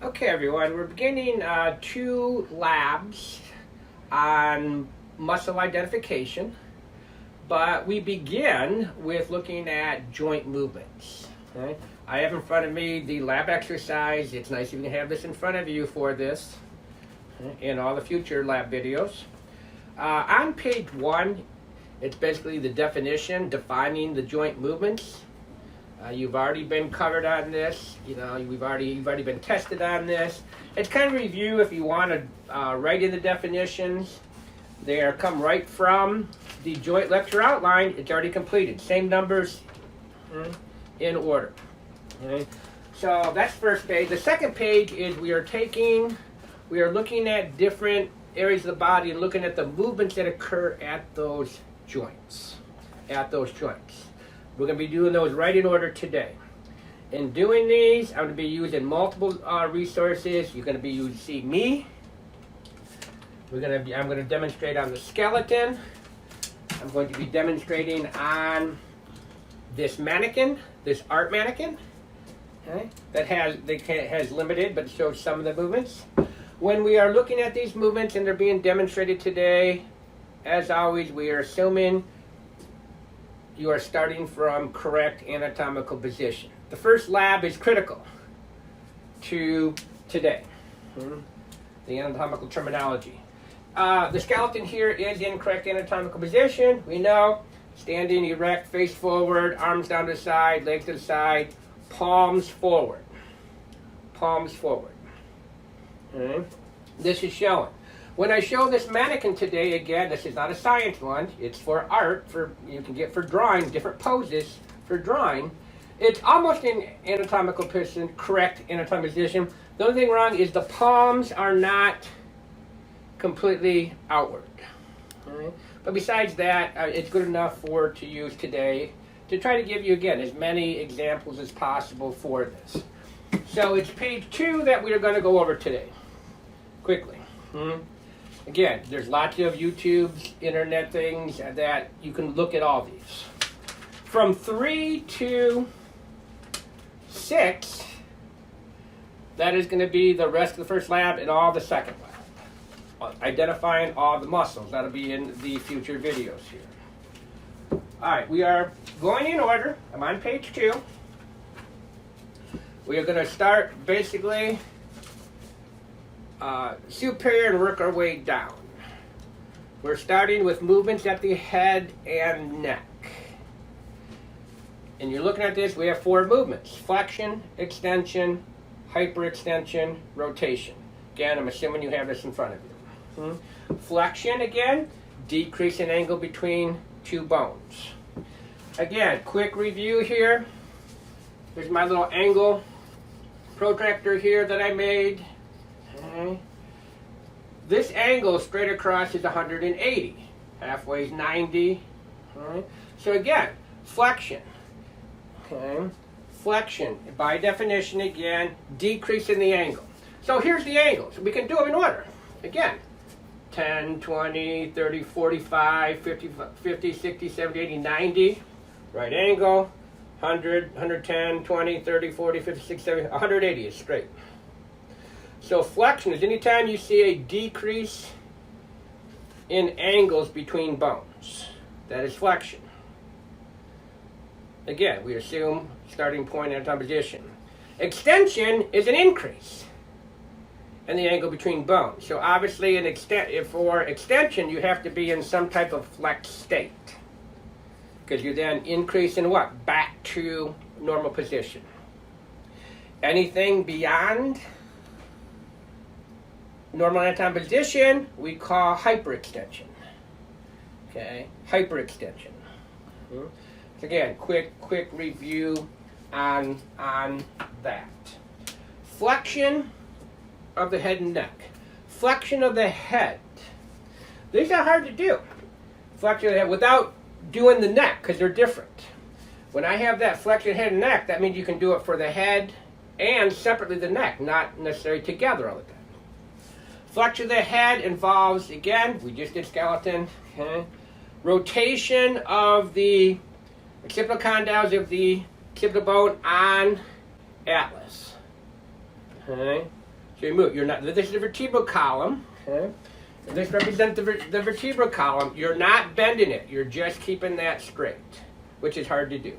Okay, everyone, we're beginning 2 labs on muscle identification, but we begin with looking at joint movements. Okay? I have in front of me the lab exercise. It's nice if you can have this in front of you for this and all the future lab videos. On page 1, it's basically the definition, defining the joint movements. You've already been covered on this. You know, you've already been tested on this. It's kind of review if you want to write in the definitions. They come right from the joint lecture outline. It's already completed. Same numbers in order. Okay. So that's first page. The second page is we are looking at different areas of the body and looking at the movements that occur at those joints. We're going to be doing those right in order today. In doing these, I'm going to be using multiple resources. You're going to be seeing me. I'm going to demonstrate on the skeleton. I'm going to be demonstrating on this mannequin, this art mannequin, okay, that has limited but shows some of the movements. When we are looking at these movements and they're being demonstrated today, as always, we are assuming you are starting from correct anatomical position. The first lab is critical to today, the anatomical terminology. The skeleton here is in correct anatomical position. We know, standing erect, face forward, arms down to the side, legs to the side, palms forward. Palms forward. Okay. This is showing. When I show this mannequin today, again, this is not a science one. It's for art. You can get for drawing, different poses for drawing. It's almost in anatomical position, correct anatomical position. The only thing wrong is the palms are not completely outward. Right? But besides that, it's good enough to use today to try to give you, again, as many examples as possible for this. So it's page 2 that we are going to go over today, quickly. Again, there's lots of YouTube, internet things that you can look at all these. From 3 to 6, that is going to be the rest of the first lab and all the second lab. Identifying all the muscles. That'll be in the future videos here. All right, we are going in order. I'm on page 2. We are going to start basically superior and work our way down. We're starting with movements at the head and neck. And you're looking at this, we have 4 movements: flexion, extension, hyperextension, rotation. Again, I'm assuming you have this in front of you. Flexion, again, decrease in angle between 2 bones. Again, quick review here. Here's my little angle protractor here that I made. Okay. This angle straight across is 180. Halfway is 90. Okay. So again, flexion. Okay. Flexion, by definition, again, decrease in the angle. So here's the angles. We can do them in order. Again, 10, 20, 30, 45, 50, 60, 70, 80, 90. Right angle. 100, 110, 20, 30, 40, 50, 60, 70, 180 is straight. So flexion is anytime you see a decrease in angles between bones. That is flexion. Again, we assume starting point and position. Extension is an increase in the angle between bones. So obviously for extension, you have to be in some type of flexed state, because you then increase in what? Back to normal position. Anything beyond normal anatomical position, we call hyperextension. Okay, hyperextension. So again, quick review on that. Flexion of the head and neck. Flexion of the head. These are hard to do. Flexion of the head without doing the neck, because they're different. When I have that flexion head and neck, that means you can do it for the head and separately the neck, not necessarily together all the time. Flexion of the head involves, again, we just did skeleton, okay, rotation of the occipital condyles of the occipital bone on atlas. Okay? So you move. You're not. This is the vertebral column. Okay. And this represents the vertebral column. You're not bending it. You're just keeping that straight, which is hard to do.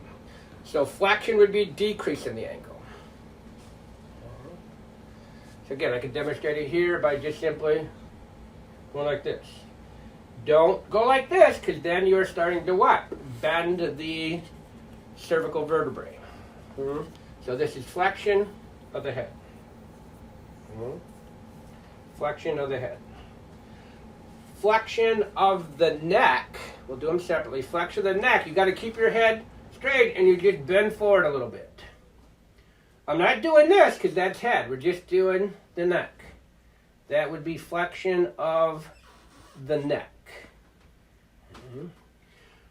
So flexion would be decreasing the angle. So again, I can demonstrate it here by just simply going like this. Don't go like this, because then you're starting to what? Bend the cervical vertebrae. So this is flexion of the head. Flexion of the head. Flexion of the neck. We'll do them separately. Flexion of the neck. You got to keep your head straight, and you just bend forward a little bit. I'm not doing this because that's head. We're just doing the neck. That would be flexion of the neck.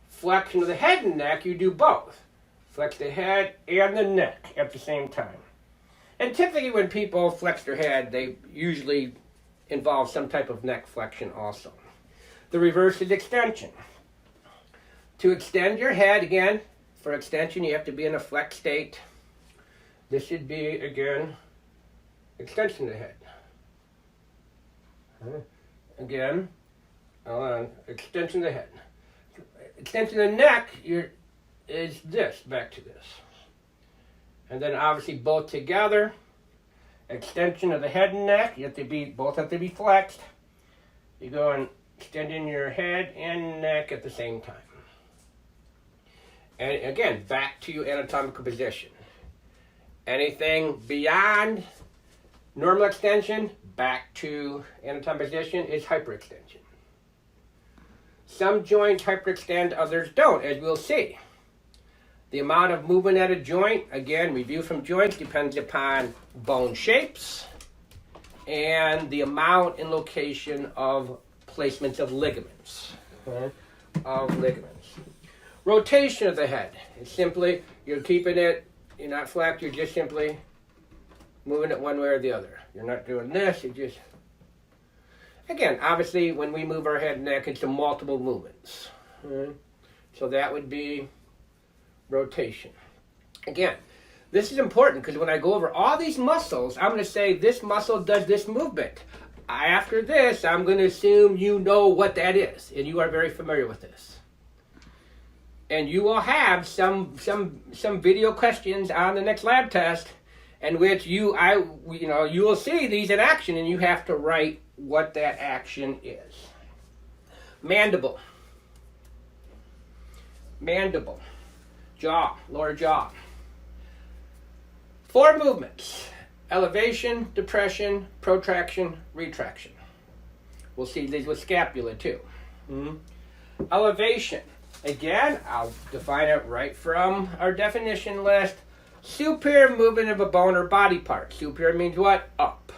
Flexion of the head and neck, you do both. Flex the head and the neck at the same time. And typically when people flex their head, they usually involve some type of neck flexion also. The reverse is extension. To extend your head, again, for extension you have to be in a flex state. This should be, again, extension of the head. Again, extension of the head. Extension of the neck is this, back to this. And then obviously both together, extension of the head and neck, both have to be flexed. You go and extending your head and neck at the same time. And again, back to anatomical position. Anything beyond normal extension, back to anatomical position, is hyperextension. Some joints hyperextend, others don't, as we'll see. The amount of movement at a joint, again, review from joints, depends upon bone shapes and the amount and location of placements of ligaments. Rotation of the head. It's simply, you're keeping it, you're not flat, you're just simply moving it one way or the other. You're not doing this, you're just... Again, obviously, when we move our head and neck, it's multiple movements. So that would be rotation. Again, this is important because when I go over all these muscles, I'm going to say this muscle does this movement. After this, I'm going to assume you know what that is, and you are very familiar with this. And you will have some video questions on the next lab test, in which you will see these in action, and you have to write what that action is. Mandible. Mandible. Jaw, lower jaw. 4 movements. Elevation, depression, protraction, retraction. We'll see these with scapula too. Elevation. Again, I'll define it right from our definition list. Superior movement of a bone or body part. Superior means what? Up.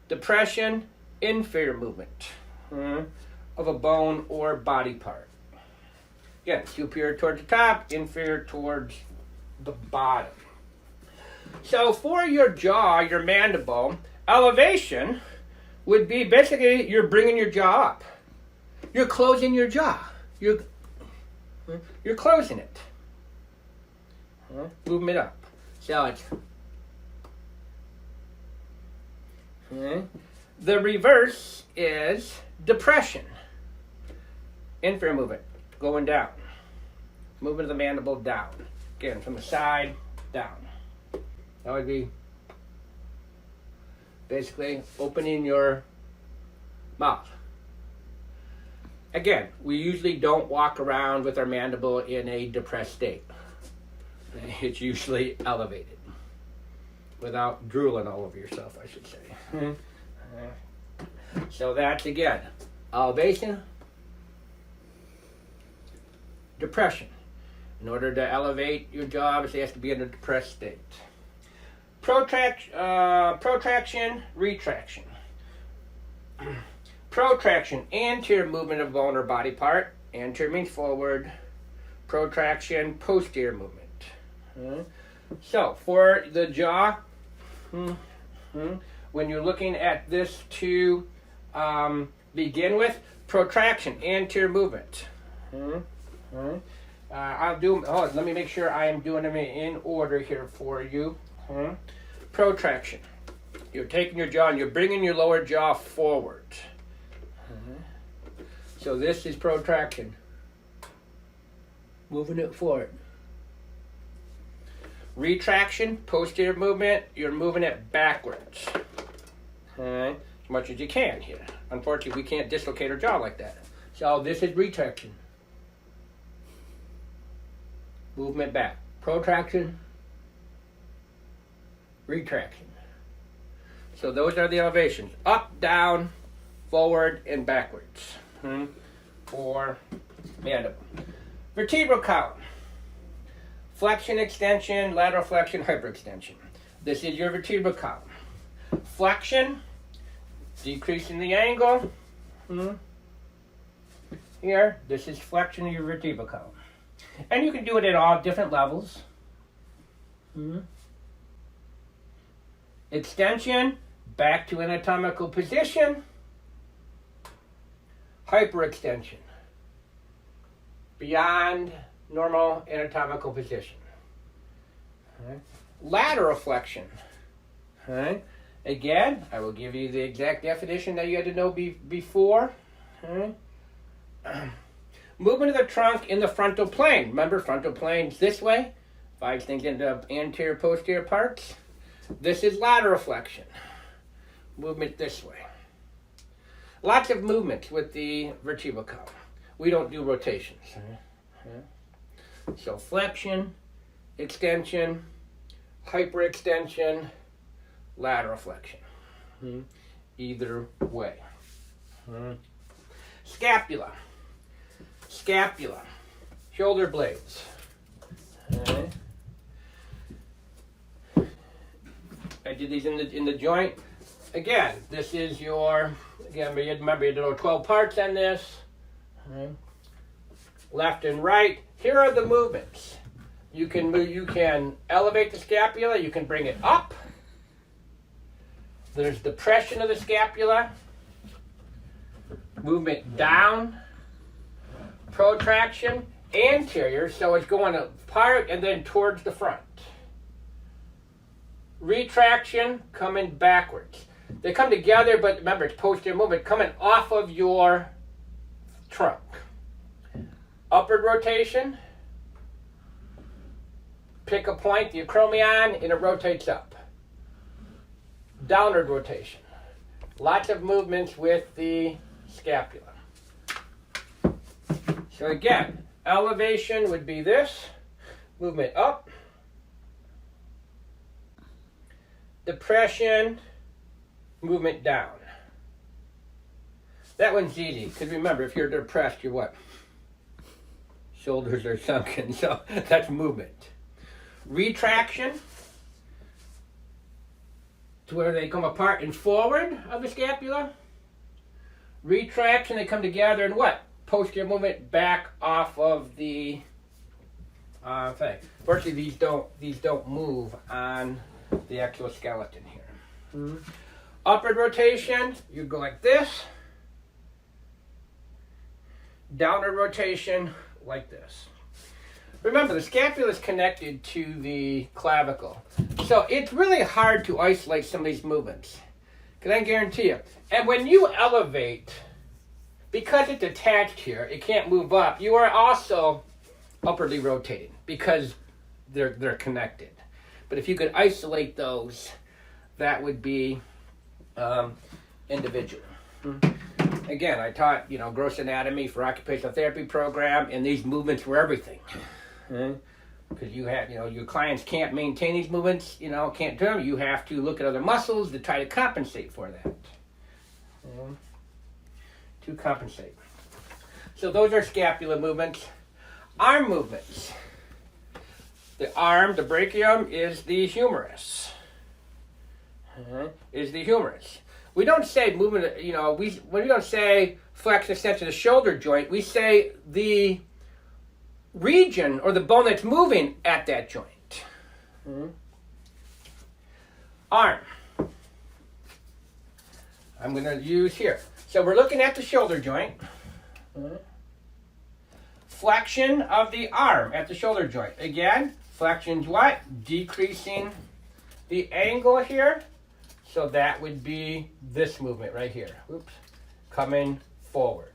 Depression, inferior movement of a bone or body part. Again, superior towards the top, inferior towards the bottom. So for your jaw, your mandible, elevation would be basically you're bringing your jaw up. You're closing your jaw. You're closing it. Movement up. So it's... The reverse is depression. Inferior movement, going down. Movement of the mandible down. Again, from the side, down. That would be basically opening your mouth. Again, we usually don't walk around with our mandible in a depressed state. It's usually elevated. Without drooling all over yourself, I should say. So that's, again, elevation, depression. In order to elevate your jaw, obviously it has to be in a depressed state. Protraction, retraction. Protraction, anterior movement of bone or body part. Anterior means forward. Protraction, posterior movement. So, for the jaw, when you're looking at this to begin with, protraction, anterior movement. Let me make sure I am doing them in order here for you. Protraction. You're taking your jaw and you're bringing your lower jaw forward. So this is protraction. Moving it forward. Retraction, posterior movement, you're moving it backwards. As much as you can here. Unfortunately, we can't dislocate our jaw like that. So this is retraction. Movement back. Protraction, retraction. So those are the elevations. Up, down, forward, and backwards. For mandible. Vertebral column. Flexion, extension, lateral flexion, hyperextension. This is your vertebral column. Flexion, decreasing the angle. Here, this is flexion of your vertebral column. And you can do it at all different levels. Extension, back to anatomical position. Hyperextension, beyond normal anatomical position. Lateral flexion. Again, I will give you the exact definition that you had to know before. Movement of the trunk in the frontal plane. Remember, frontal plane's this way. Divides things into anterior, posterior parts. This is lateral flexion. Movement this way. Lots of movements with the vertebral column. We don't do rotations. So flexion, extension, hyperextension, lateral flexion. Either way. Scapula. Scapula. Shoulder blades. I did these in the joint. Again, this is your, again, remember you did 12 parts on this. Left and right. Here are the movements. You can elevate the scapula, you can bring it up. There's depression of the scapula. Movement down. Protraction, anterior, so it's going apart and then towards the front. Retraction, coming backwards. They come together, but remember, it's posterior movement coming off of your trunk. Upward rotation. Pick a point, the acromion, and it rotates up. Downward rotation. Lots of movements with the scapula. So again, elevation would be this. Movement up. Depression, movement down. That one's easy, because remember, if you're depressed, you're what? Shoulders are sunken, so that's movement. Retraction, to where they come apart and forward of the scapula. Retraction, they come together and what? Posterior movement back off of the thing. Fortunately, these don't move on the actual skeleton here. Upward rotation, you go like this. Downward rotation, like this. Remember, the scapula is connected to the clavicle. So it's really hard to isolate some of these movements. Because I guarantee you. And when you elevate, because it's attached here, it can't move up, you are also upwardly rotating because they're connected. But if you could isolate those, that would be individual. Again, I taught, gross anatomy for occupational therapy program, and these movements were everything. Because you have, your clients can't maintain these movements, can't do them. You have to look at other muscles to try to compensate for that. To compensate. So those are scapula movements. Arm movements. The arm, the brachium, is the humerus. We don't say movement, when we don't say flex extension of the shoulder joint, we say the region or the bone that's moving at that joint. Arm. I'm going to use here. So we're looking at the shoulder joint. Flexion of the arm at the shoulder joint. Again, flexion's what? Decreasing the angle here. So that would be this movement right here. Oops. Coming forward.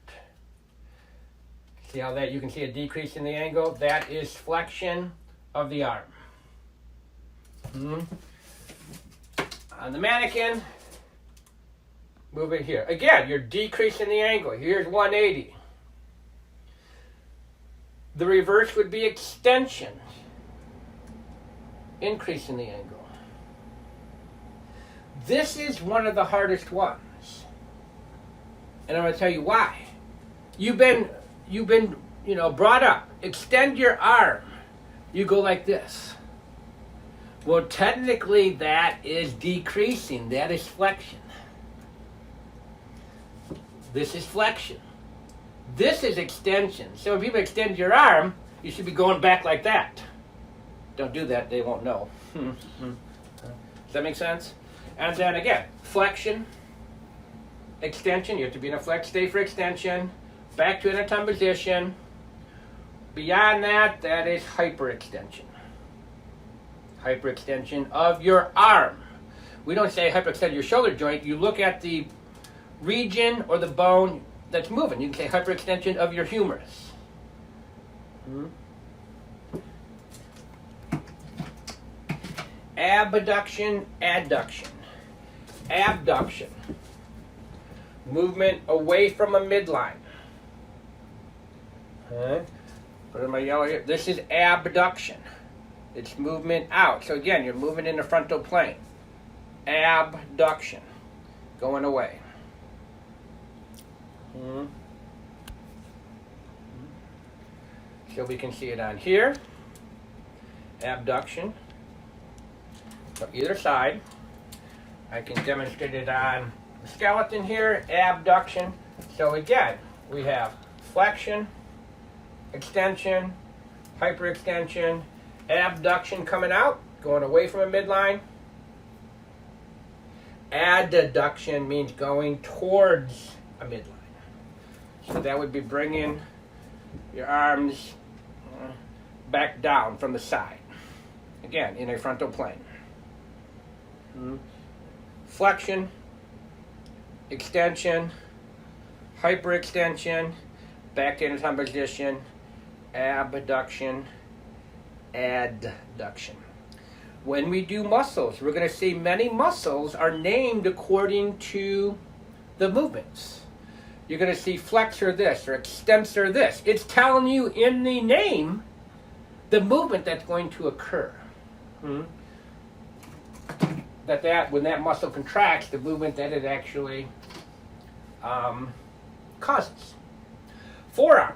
See how that you can see a decrease in the angle? That is flexion of the arm. On the mannequin, move it here. Again, you're decreasing the angle. Here's 180. The reverse would be extension. Increasing the angle. This is one of the hardest ones. And I'm going to tell you why. You've been, brought up. Extend your arm. You go like this. Well, technically, that is decreasing. That is flexion. This is flexion. This is extension. So when people extend your arm, you should be going back like that. Don't do that. They won't know. Does that make sense? And then again, flexion, extension. You have to be in a flex state for extension. Back to anatomical position. Beyond that, that is hyperextension. Hyperextension of your arm. We don't say hyperextend your shoulder joint. You look at the region or the bone that's moving. You can say hyperextension of your humerus. Abduction, adduction. Abduction. Movement away from a midline. Put in my yellow here. This is abduction. It's movement out. So again, you're moving in the frontal plane. Abduction. Going away. So we can see it on here. Abduction. So either side. I can demonstrate it on the skeleton here. Abduction. So again, we have flexion, extension, hyperextension, abduction coming out, going away from a midline. Adduction means going towards a midline. So that would be bringing your arms back down from the side. Again, in a frontal plane. Flexion, extension, hyperextension, back to anatomical position, abduction, adduction. When we do muscles, we're going to see many muscles are named according to the movements. You're going to see flexor this or extensor this. It's telling you in the name the movement that's going to occur. That when that muscle contracts, the movement that it actually causes. Forearm.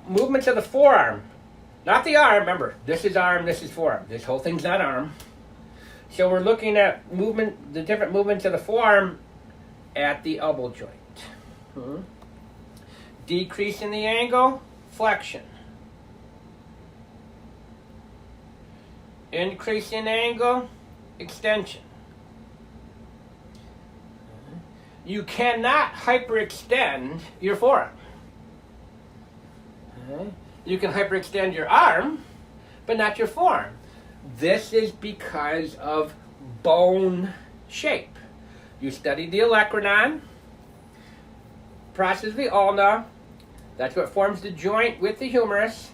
Movements of the forearm. Not the arm. Remember, this is arm, this is forearm. This whole thing's not arm. So we're looking at movement, the different movements of the forearm at the elbow joint. Decreasing the angle, flexion. Increasing angle, extension. You cannot hyperextend your forearm. You can hyperextend your arm, but not your forearm. This is because of bone shape. You studied the olecranon, process of the ulna. That's what forms the joint with the humerus,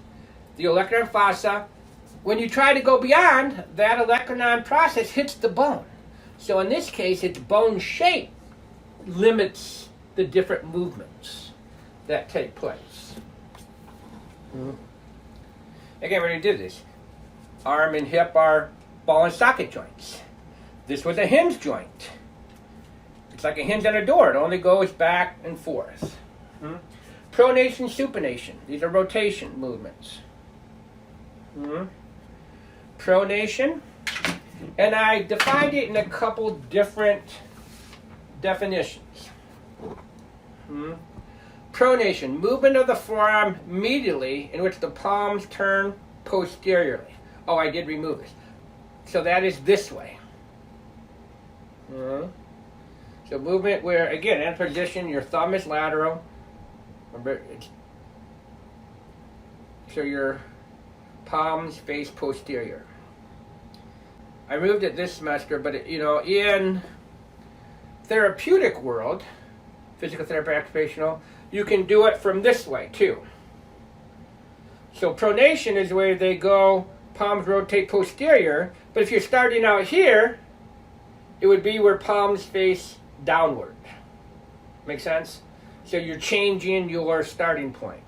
the olecranon fossa. When you try to go beyond, that olecranon process hits the bone. So in this case, its bone shape limits the different movements that take place. Again, when you do this, arm and hip are ball and socket joints. This was a hinge joint. It's like a hinge on a door. It only goes back and forth. Pronation, supination. These are rotation movements. Pronation. And I defined it in a couple different definitions. Pronation, movement of the forearm medially in which the palms turn posteriorly. Oh, I did remove this. So that is this way. So movement where, again, in position, your thumb is lateral. Remember, so your palms face posterior. I moved it this semester, but you know, in therapeutic world, physical therapy, occupational, you can do it from this way too. So pronation is where they go, palms rotate posterior, but if you're starting out here, it would be where palms face downward. Make sense? So you're changing your starting point.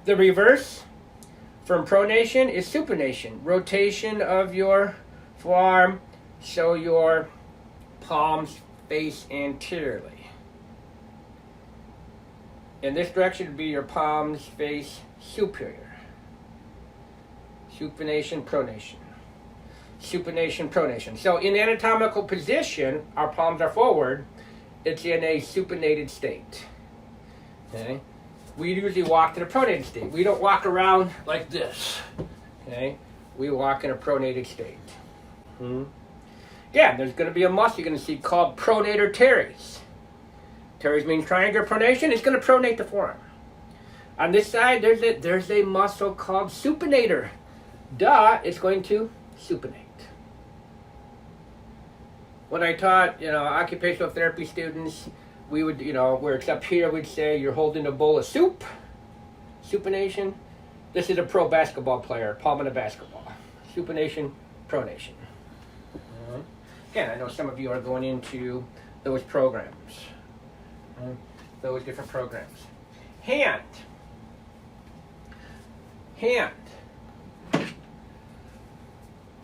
The reverse from pronation is supination, rotation of your forearm so your palms face anteriorly. In this direction would be your palms face superior. Supination, pronation. Supination, pronation. So in anatomical position, our palms are forward. It's in a supinated state. Okay? We usually walk in a pronated state. We don't walk around like this. Okay? We walk in a pronated state. Yeah, there's going to be a muscle you're going to see called pronator teres. Teres means triangular pronation. It's going to pronate the forearm. On this side, there's a muscle called supinator. Duh, it's going to supinate. When I taught, occupational therapy students, we would, where it's up here, we'd say you're holding a bowl of soup, supination. This is a pro basketball player, palm in a basketball. Supination, pronation. Again, I know some of you are going into those programs, those different programs. Hand.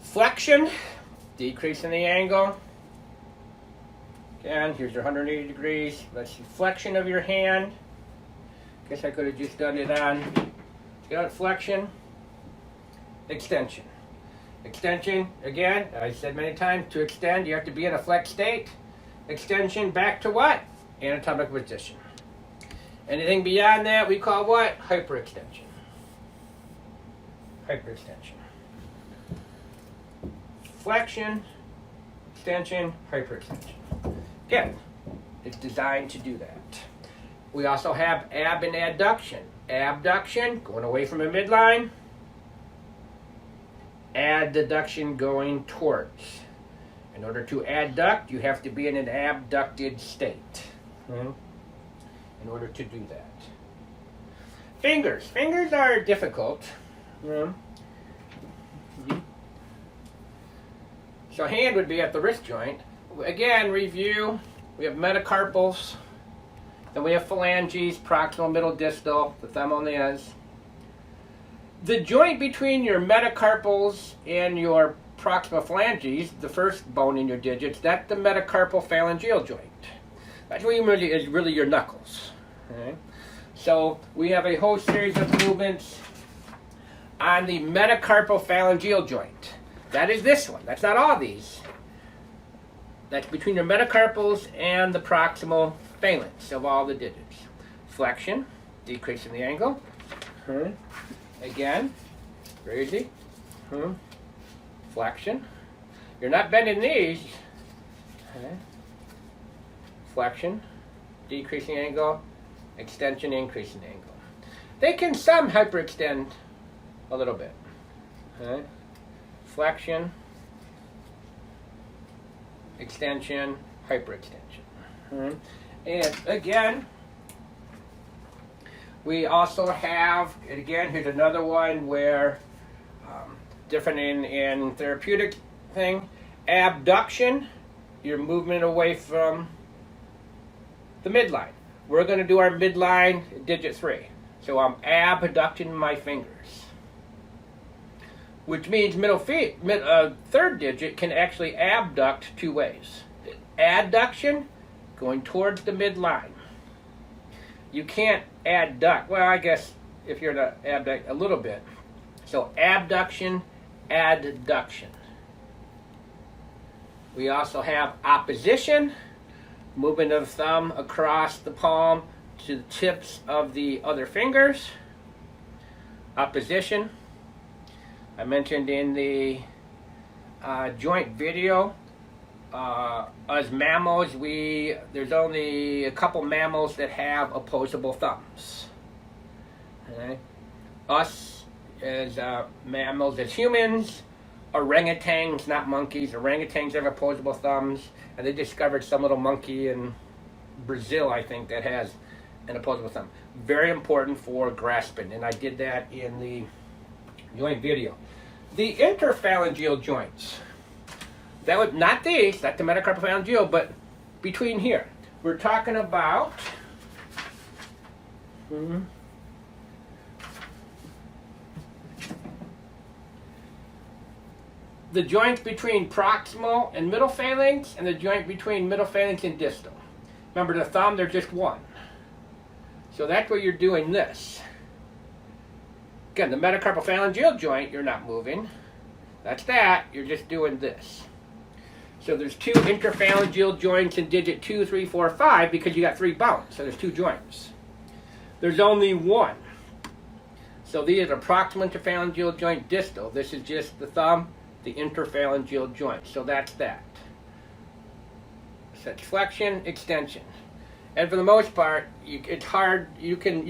Flexion, decreasing the angle. Again, here's your 180 degrees. Let's see, flexion of your hand. Guess I could have just done it on, flexion, extension. Extension, again, I said many times, to extend, you have to be in a flex state. Extension, back to what? Anatomical position. Anything beyond that, we call what? Hyperextension. Hyperextension. Flexion, extension, hyperextension. Again, it's designed to do that. We also have ab and adduction. Abduction, going away from a midline. Adduction, going towards. In order to adduct, you have to be in an abducted state. In order to do that. Fingers. Fingers are difficult. So hand would be at the wrist joint. Again, review. We have metacarpals. Then we have phalanges, proximal, middle, distal, the thumb on the ends. The joint between your metacarpals and your proximal phalanges, the first bone in your digits, that's the metacarpal phalangeal joint. That's where is really your knuckles. Okay? So we have a whole series of movements on the metacarpal phalangeal joint. That is this one. That's not all these. That's between your metacarpals and the proximal phalanx of all the digits. Flexion, decreasing the angle. Again, very easy. Flexion. You're not bending these. Flexion, decreasing angle. Extension, increasing angle. They can some hyperextend a little bit. Flexion, extension, hyperextension. And again, we also have, and again, here's another one where, different in therapeutic thing, abduction, your movement away from the midline. We're going to do our midline digit 3. So I'm abducting my fingers. Which means third digit can actually abduct two ways. Adduction, going towards the midline. You can't adduct. Well, I guess if you're to abduct a little bit. So abduction, adduction. We also have opposition, movement of thumb across the palm to the tips of the other fingers. Opposition. I mentioned in the joint video, as mammals, there's only a couple mammals that have opposable thumbs. Okay? Us as mammals, as humans, orangutans, not monkeys, orangutans have opposable thumbs, and they discovered some little monkey in Brazil, I think, that has an opposable thumb. Very important for grasping, and I did that in the joint video. The interphalangeal joints, that would, not these, not the metacarpophalangeal, but between here. We're talking about the joint between proximal and middle phalanx, and the joint between middle phalanx and distal. Remember, the thumb, they're just one. So that's where you're doing this. Again, the metacarpophalangeal joint, you're not moving. That's that. You're just doing this. So there's 2 interphalangeal joints in digit 2, 3, 4, 5 because you got 3 bones. So there's 2 joints. There's only 1. So these are the proximal interphalangeal joint, distal. This is just the thumb, the interphalangeal joint. So that's that. So that's flexion, extension. And for the most part, it's hard. You can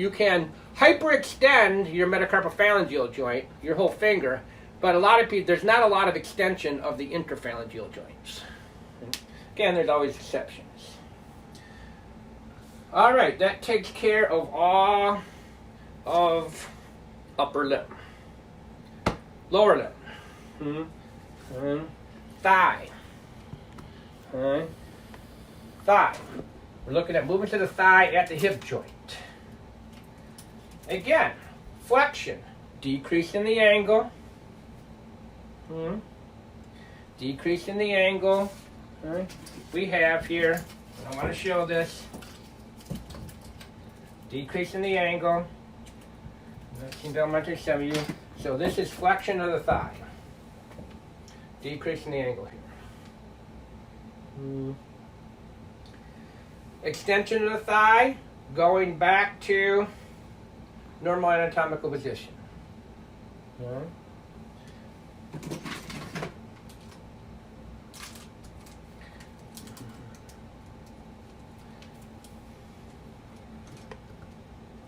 hyperextend your metacarpophalangeal joint, your whole finger, but a lot of people, there's not a lot of extension of the interphalangeal joints. Again, there's always exceptions. All right, that takes care of all of upper limb, lower limb, thigh, thigh. We're looking at movement to the thigh at the hip joint. Again, flexion, decrease in the angle. Decrease in the angle. We have here, I want to show this. Decrease in the angle. That's elementary, some of you. So this is flexion of the thigh. Decrease in the angle here. Extension of the thigh, going back to normal anatomical position.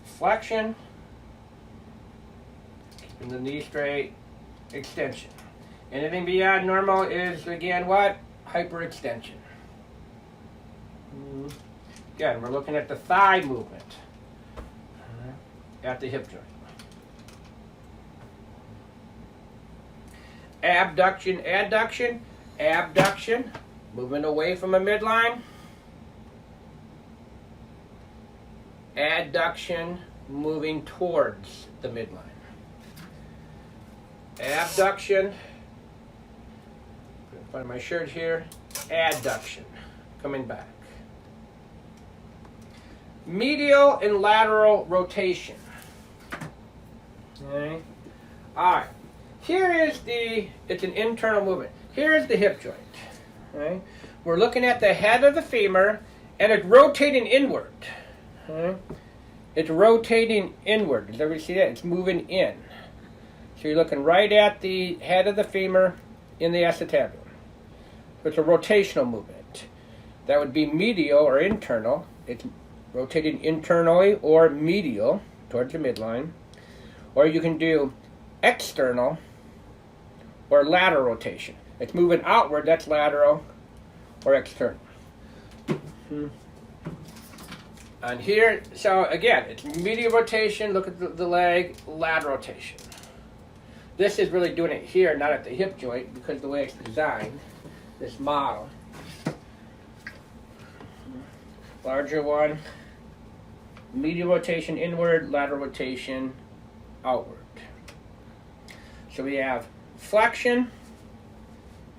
Flexion, keeping the knee straight, extension. Anything beyond normal is, again, what? Hyperextension. Again, we're looking at the thigh movement at the hip joint. Abduction, adduction, abduction, moving away from a midline. Adduction, moving towards the midline. Abduction, find my shirt here, adduction, coming back. Medial and lateral rotation. Okay. All right. Here is it's an internal movement. Here is the hip joint. Okay. We're looking at the head of the femur, and it's rotating inward. Okay. It's rotating inward. Does everybody see that? It's moving in. So you're looking right at the head of the femur in the acetabulum. So it's a rotational movement. That would be medial or internal. It's rotating internally or medial towards the midline. Or you can do external or lateral rotation. It's moving outward, that's lateral or external. And here, so again, it's medial rotation, look at the leg, lateral rotation. This is really doing it here, not at the hip joint, because the way it's designed, this model. Larger one. Medial rotation inward, lateral rotation outward. So we have flexion,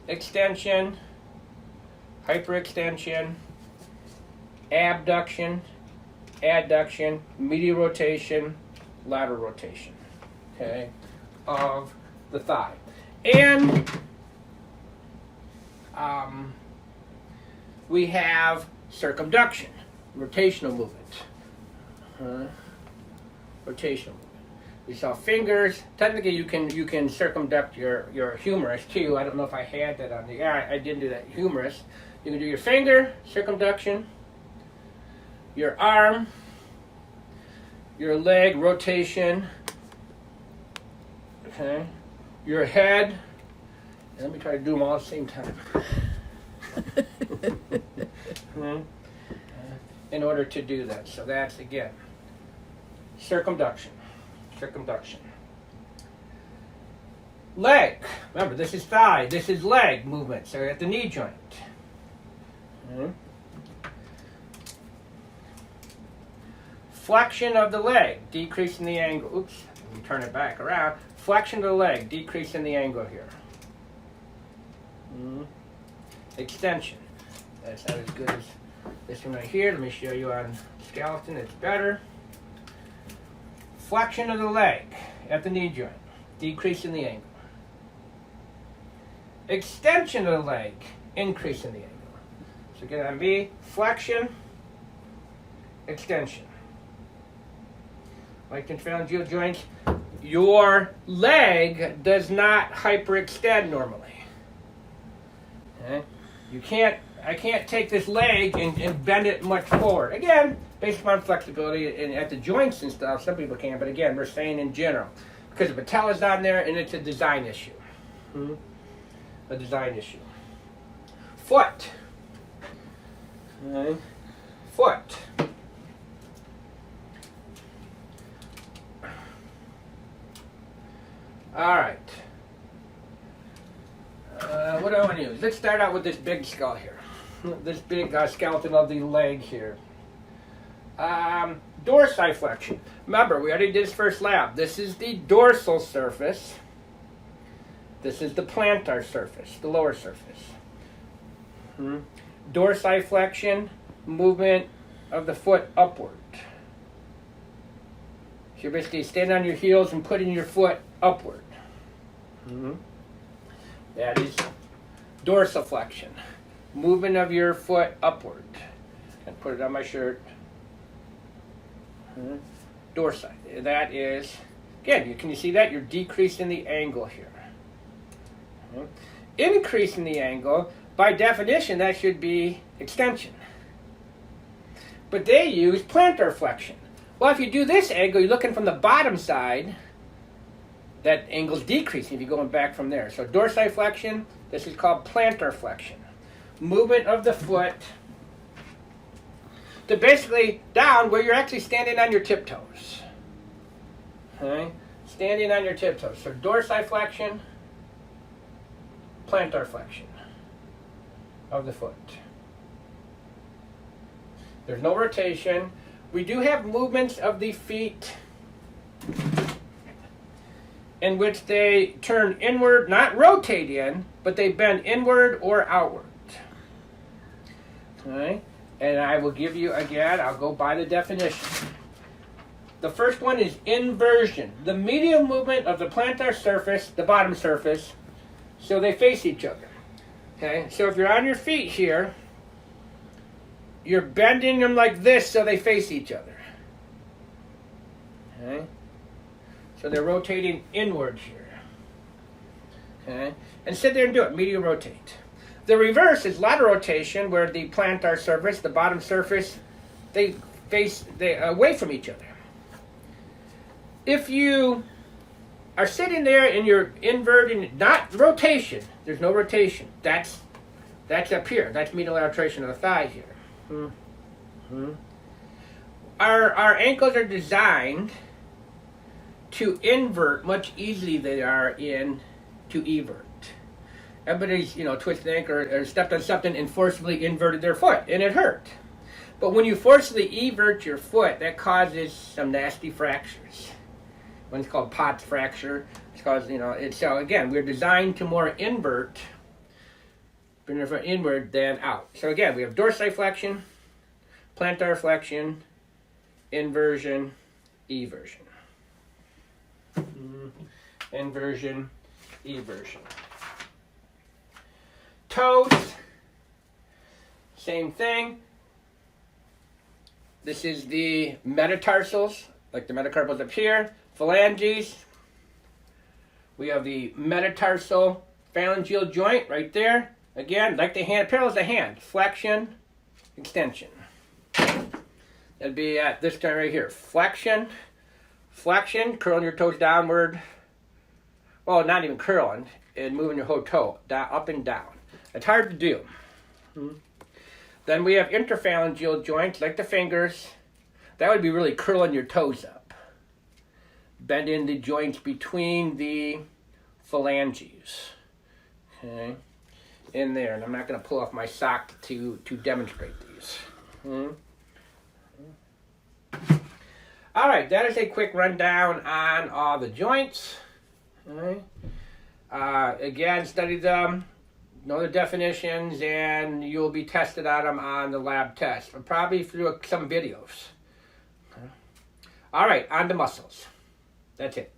extension, hyperextension, abduction, adduction, medial rotation, lateral rotation, okay, of the thigh. And we have circumduction, rotational movement. Rotational movement. We saw fingers. Technically, you can circumduct your humerus too. I don't know if I had that on the. Yeah, I didn't do that. Humerus. You can do your finger circumduction, your arm, your leg rotation. Okay, your head, Let me try to do them all at the same time. In order to do that. So that's, again, circumduction. Circumduction. Leg. Remember, this is thigh. This is leg movement. So at the knee joint. Flexion of the leg. Decreasing the angle. Oops. Let me turn it back around. Flexion of the leg. Decreasing the angle here. Extension. That's not as good as this one right here. Let me show you on skeleton. It's better. Flexion of the leg at the knee joint. Decreasing the angle. Extension of the leg. Increasing the angle. So again on B. Flexion. Extension. Like in phalangeal joints, your leg does not hyperextend normally. Okay? I can't take this leg and bend it much forward. Again, based upon flexibility and at the joints and stuff, some people can, but again, we're saying in general. Because the patella's on there and it's a design issue. A design issue. Foot. Okay. Foot. All right. What do I want to use? Let's start out with this big skull here. This big skeleton of the leg here. Dorsiflexion. Remember, we already did this first lab. This is the dorsal surface. This is the plantar surface, the lower surface. Dorsiflexion, movement of the foot upward. So you're basically standing on your heels and putting your foot upward. That is dorsiflexion. Movement of your foot upward. And put it on my shirt. Dorsi. That is, again, can you see that? You're decreasing the angle here. Increasing the angle, by definition, that should be extension. But they use plantar flexion. Well, if you do this angle, you're looking from the bottom side, that angle's decreasing if you're going back from there. So dorsiflexion, this is called plantar flexion. Movement of the foot to basically down where you're actually standing on your tiptoes. Okay? Standing on your tiptoes. So dorsiflexion, plantar flexion of the foot. There's no rotation. We do have movements of the feet in which they turn inward, not rotate in, but they bend inward or outward. Okay? And I will give you, again, I'll go by the definition. The first one is inversion. The medial movement of the plantar surface, the bottom surface, so they face each other. Okay? So if you're on your feet here, you're bending them like this so they face each other. Okay? So they're rotating inward here. Okay? And sit there and do it. Medial rotate. The reverse is lateral rotation, where the plantar surface, the bottom surface, they away from each other. If you are sitting there and you're inverting, not rotation, there's no rotation. That's up here. That's medial rotation of the thigh here. Our ankles are designed to invert much easily they are in to evert. Everybody's, twisted an ankle or stepped on something and forcibly inverted their foot, and it hurt. But when you forcibly evert your foot, that causes some nasty fractures. One's called Pott's fracture. It's caused, so again, we're designed to more invert, bring your foot inward than out. So again, we have dorsiflexion, plantar flexion, inversion, eversion. Inversion, eversion. Toes, same thing. This is the metatarsals, like the metacarpals up here. Phalanges. We have the metatarsal phalangeal joint right there. Again, like the hand, parallels the hand. Flexion, extension. That'd be at this time right here. Flexion, curling your toes downward. Well, not even curling. and moving your whole toe up and down. It's hard to do. Then we have interphalangeal joints, like the fingers. That would be really curling your toes up. Bending the joints between the phalanges. Okay, in there. And I'm not going to pull off my sock to demonstrate these. All right, that is a quick rundown on all the joints. All right. Again, study them, know the definitions, and you'll be tested on them on the lab test, or probably through some videos. Okay. All right, on to muscles. That's it.